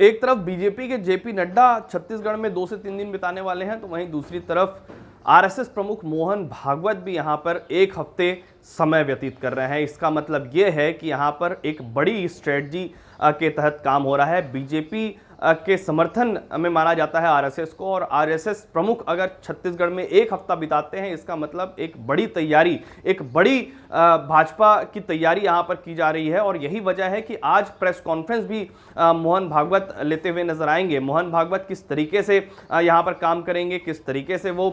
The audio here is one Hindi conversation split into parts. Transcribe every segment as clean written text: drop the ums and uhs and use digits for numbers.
एक तरफ बीजेपी के जेपी नड्डा छत्तीसगढ़ में 2 से 3 दिन बिताने वाले हैं, तो वहीं दूसरी तरफ आरएसएस प्रमुख मोहन भागवत भी यहां पर 1 हफ्ते समय व्यतीत कर रहे हैं। इसका मतलब यह है कि यहां पर एक बड़ी स्ट्रेटजी के तहत काम हो रहा है। बीजेपी के समर्थन में माना जाता है आरएसएस को, और आरएसएस प्रमुख अगर छत्तीसगढ़ में 1 हफ्ता बिताते हैं, इसका मतलब एक बड़ी तैयारी, एक बड़ी भाजपा की तैयारी यहां पर की जा रही है। और यही वजह है कि आज प्रेस कॉन्फ्रेंस भी मोहन भागवत लेते हुए नजर आएंगे। मोहन भागवत किस तरीके से यहां पर काम करेंगे, किस तरीके से वो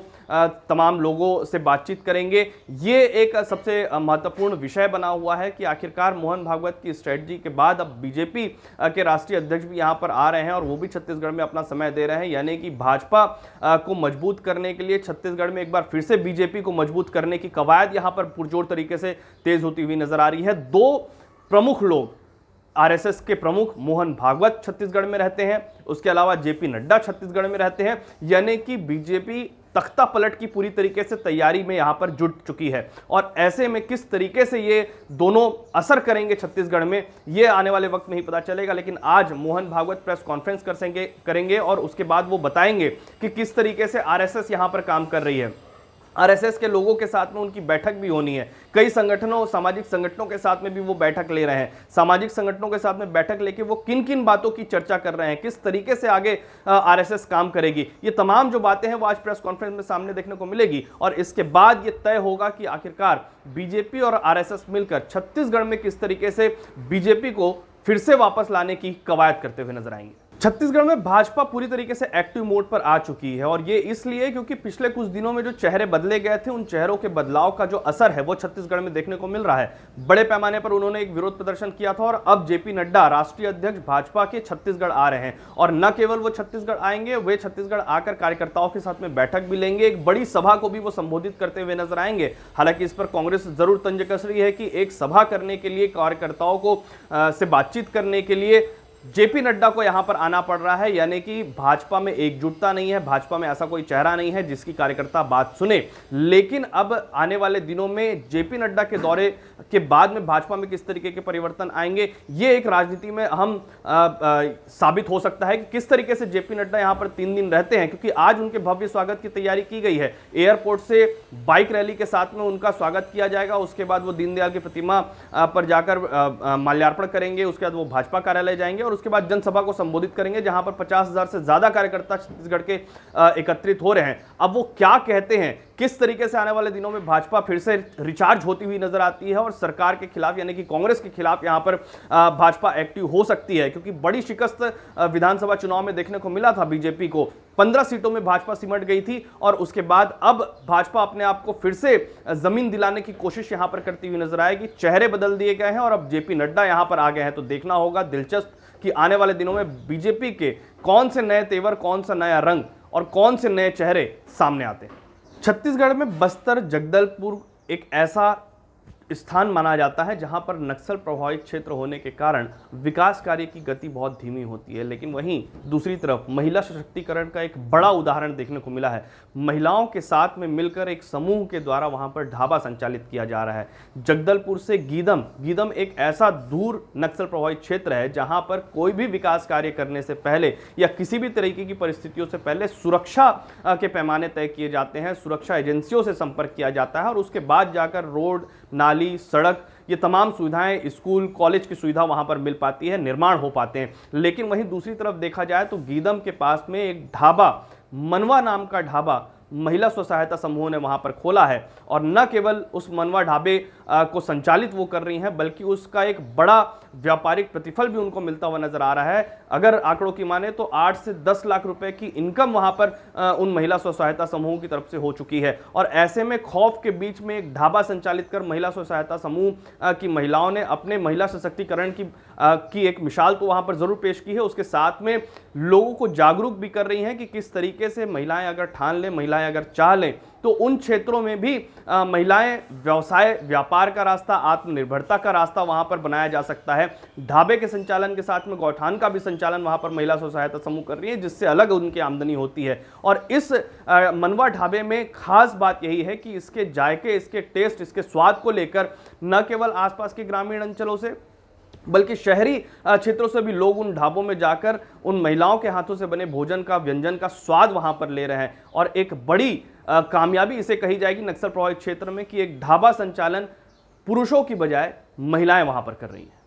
तमाम लोगों से बातचीत करेंगे, ये एक सबसे महत्वपूर्ण विषय बना हुआ है कि आखिरकार मोहन भागवत की स्ट्रेटजी के बाद अब बीजेपी के राष्ट्रीय अध्यक्ष भी यहां पर आ रहे हैं और वो भी छत्तीसगढ़ में अपना समय दे रहे हैं। यानी कि भाजपा को मजबूत करने के लिए छत्तीसगढ़ में एक बार फिर से बीजेपी को मजबूत करने की कवायद यहां पर पुरजोर तरीके से तेज होती हुई नजर आ रही है। 2 प्रमुख लोग, आरएसएस के प्रमुख मोहन भागवत छत्तीसगढ़ में रहते हैं, उसके अलावा जेपी नड्डा छत्तीसगढ़ में रहते हैं। यानी कि बीजेपी तख्ता पलट की पूरी तरीके से तैयारी में यहां पर जुट चुकी है। और ऐसे में किस तरीके से ये दोनों असर करेंगे छत्तीसगढ़ में, ये आने वाले वक्त में ही पता चलेगा। लेकिन आज मोहन भागवत प्रेस कॉन्फ्रेंस करेंगे और उसके बाद वो बताएंगे कि किस तरीके से आरएसएस यहां पर काम कर रही है। आरएसएस के लोगों के साथ में उनकी बैठक भी होनी है। कई संगठनों, सामाजिक संगठनों के साथ में भी वो बैठक ले रहे हैं। सामाजिक संगठनों के साथ में बैठक लेके वो किन किन बातों की चर्चा कर रहे हैं, किस तरीके से आगे आरएसएस काम करेगी, ये तमाम जो बातें हैं वो आज प्रेस कॉन्फ्रेंस में सामने देखने को मिलेगी। और इसके बाद ये तय होगा कि आखिरकार बीजेपी और आरएसएस मिलकर छत्तीसगढ़ में किस तरीके से बीजेपी को फिर से वापस लाने की कवायद करते हुए नजर आएंगे। छत्तीसगढ़ में भाजपा पूरी तरीके से एक्टिव मोड पर आ चुकी है, और ये इसलिए क्योंकि पिछले कुछ दिनों में जो चेहरे बदले गए थे, उन चेहरों के बदलाव का जो असर है वो छत्तीसगढ़ में देखने को मिल रहा है। बड़े पैमाने पर उन्होंने एक विरोध प्रदर्शन किया था, और अब जेपी नड्डा राष्ट्रीय अध्यक्ष भाजपा के छत्तीसगढ़ आ रहे हैं। और न केवल वो छत्तीसगढ़ आएंगे, वे छत्तीसगढ़ आकर कार्यकर्ताओं के साथ में बैठक भी लेंगे, एक बड़ी सभा को भी वो संबोधित करते हुए नजर आएंगे। हालांकि इस पर कांग्रेस जरूर तंज कस रही है कि एक सभा करने के लिए, कार्यकर्ताओं को से बातचीत करने के लिए जेपी नड्डा को यहां पर आना पड़ रहा है। यानी कि भाजपा में एकजुटता नहीं है, भाजपा में ऐसा कोई चेहरा नहीं है जिसकी कार्यकर्ता बात सुने। लेकिन अब आने वाले दिनों में जेपी नड्डा के दौरे के बाद में भाजपा में किस तरीके के परिवर्तन आएंगे, ये एक राजनीति में अहम साबित हो सकता है कि किस तरीके से जेपी नड्डा यहां पर 3 दिन रहते हैं। क्योंकि आज उनके भव्य स्वागत की तैयारी की गई है। एयरपोर्ट से बाइक रैली के साथ में उनका स्वागत किया जाएगा। उसके बाद वो दीनदयाल की प्रतिमा पर जाकर माल्यार्पण करेंगे। उसके बाद वो भाजपा कार्यालय जाएंगे और उसके बाद जनसभा को संबोधित करेंगे, जहां पर 50,000 से ज्यादा कार्यकर्ता छत्तीसगढ़ के एकत्रित हो रहे हैं। अब वो क्या कहते हैं, किस तरीके से आने वाले दिनों में भाजपा फिर से रिचार्ज होती हुई नजर आती है और सरकार के खिलाफ यानी कि कांग्रेस के खिलाफ यहां पर भाजपा एक्टिव हो सकती है। क्योंकि बड़ी शिकस्त विधानसभा चुनाव में देखने को मिला था बीजेपी को। 15 सीटों में भाजपा सिमट गई थी, और उसके बाद अब भाजपा अपने आप को फिर से जमीन दिलाने की कोशिश यहां पर करती हुई नजर आएगी। चेहरे बदल दिए गए हैं और अब जेपी नड्डा यहां पर आ गए हैं, तो देखना होगा दिलचस्प कि आने वाले दिनों में बीजेपी के कौन से नए तेवर, कौन सा नया रंग और कौन से नए चेहरे सामने आते हैं। छत्तीसगढ़ में बस्तर, जगदलपुर एक ऐसा स्थान माना जाता है जहां पर नक्सल प्रभावित क्षेत्र होने के कारण विकास कार्य की गति बहुत धीमी होती है। लेकिन वहीं दूसरी तरफ महिला सशक्तिकरण का एक बड़ा उदाहरण देखने को मिला है। महिलाओं के साथ में मिलकर एक समूह के द्वारा वहां पर ढाबा संचालित किया जा रहा है। जगदलपुर से गीदम एक ऐसा दूर नक्सल प्रभावित क्षेत्र है जहां पर कोई भी विकास कार्य करने से पहले या किसी भी तरीके की परिस्थितियों से पहले सुरक्षा के पैमाने तय किए जाते हैं, सुरक्षा एजेंसियों से संपर्क किया जाता है, और उसके बाद जाकर रोड, नाली, सड़क, ये तमाम सुविधाएं, स्कूल, कॉलेज की सुविधा वहां पर मिल पाती है, निर्माण हो पाते हैं। लेकिन वहीं दूसरी तरफ देखा जाए तो गीदम के पास में एक ढाबा, मनवा नाम का ढाबा महिला स्व सहायता समूह ने वहां पर खोला है, और न केवल उस मनवा ढाबे को संचालित वो कर रही हैं, बल्कि उसका एक बड़ा व्यापारिक प्रतिफल भी उनको मिलता हुआ नजर आ रहा है। अगर आंकड़ों की माने तो 8 से 10 लाख रुपए की इनकम वहां पर उन महिला स्व सहायता समूहों की तरफ से हो चुकी है। और ऐसे में खौफ के बीच में एक ढाबा संचालित कर महिला स्व सहायता समूह की महिलाओं ने अपने महिला सशक्तिकरण की एक मिसाल तो वहां पर जरूर पेश की है। उसके साथ में लोगों को जागरूक भी कर रही हैं कि किस तरीके से महिलाएं अगर ठान लें, महिलाएं अगर चाह लें, तो उन क्षेत्रों में भी महिलाएं व्यवसाय, व्यापार का रास्ता, आत्मनिर्भरता का रास्ता वहां पर बनाया जा सकता है। ढाबे के संचालन के साथ में गौठान का भी संचालन वहां पर महिला स्व सहायता समूह कर रही है, जिससे अलग उनकी आमदनी होती है। और इस मनवा ढाबे में खास बात यही है कि इसके जायके, इसके टेस्ट, इसके स्वाद को लेकर न केवल आसपास के ग्रामीण अंचलों से बल्कि शहरी क्षेत्रों से भी लोग उन ढाबों में जाकर उन महिलाओं के हाथों से बने भोजन का, व्यंजन का स्वाद वहां पर ले रहे हैं। और एक बड़ी कामयाबी इसे कही जाएगी नक्सल प्रभावित क्षेत्र में कि एक ढाबा संचालन पुरुषों की बजाय महिलाएं वहां पर कर रही हैं।